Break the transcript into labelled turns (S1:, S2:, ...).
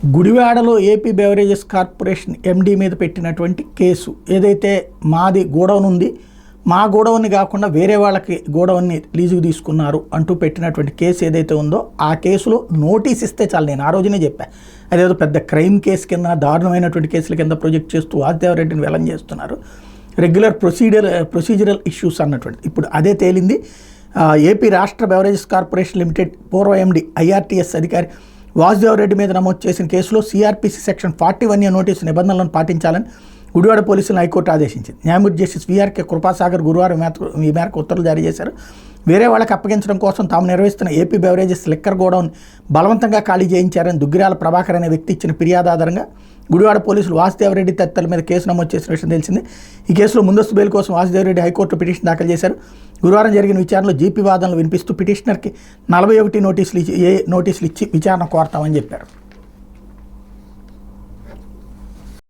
S1: గుడివాడలో AP beverages corporation MD మీద పెట్టినటువంటి కేసు ఏదైతే మాది గోడౌన్ ఉంది, మా గోడౌన్ని కాకుండా వేరే వాళ్ళకి గోడౌన్ని లీజుకు తీసుకున్నారు అంటూ పెట్టినటువంటి కేసు ఏదైతే ఉందో ఆ కేసులో నోటీస్ ఇస్తే చాలు. నేను ఆ రోజునే చెప్పాను, అదేదో పెద్ద క్రైమ్ కేసు కింద, దారుణమైనటువంటి కేసుల కింద ప్రొజెక్ట్ చేస్తూ వాసుదేవరెడ్డిని వెలం చేస్తున్నారు. రెగ్యులర్ ప్రొసీజరల్ ఇష్యూస్ అన్నటువంటి ఇప్పుడు అదే తేలింది. ఏపీ రాష్ట్ర బెవరేజెస్ కార్పొరేషన్ లిమిటెడ్ పూర్వ ఎండీ ఐఆర్టీఎస్ అధికారి వాసుదేవరెడ్డి మీద నమోదు చేసిన కేసులో సిఆర్పిసి సెక్షన్ 41A నోటీసు నిబంధనలను పాటించాలని గుడివాడ పోలీసులను హైకోర్టు ఆదేశించింది. న్యాయమూర్తి జస్టిస్ విఆర్కే కృపాసాగర్ గురువారం ఈ మేరకు ఉత్తర్వులు జారీ చేశారు. వేరే వాళ్ళకి అప్పగించడం కోసం తాము నిర్వహిస్తున్న ఏపీ బెవరేజెస్ లిక్కర్ గోడౌన్ బలవంతంగా ఖాళీ చేయించారని దుగ్గిరాల ప్రభాకర్ అనే వ్యక్తి ఇచ్చిన ఫిర్యాదు ఆధారంగా గుడివాడ పోలీసులు వాసుదేవరెడ్డి తదితరుల మీద కేసు నమోదు చేసిన విషయం తెలిసింది. ఈ కేసులో ముందస్తు బెయిల్ కోసం వాసుదేవరెడ్డి హైకోర్టు పిటిషన్ దాఖలు చేశారు. గురువారం జరిగిన విచారణలో జీపీ వాదనలు వినిపిస్తూ పిటిషనర్కి 41 నోటీసులు ఇచ్చి విచారణ కోరతామని చెప్పారు.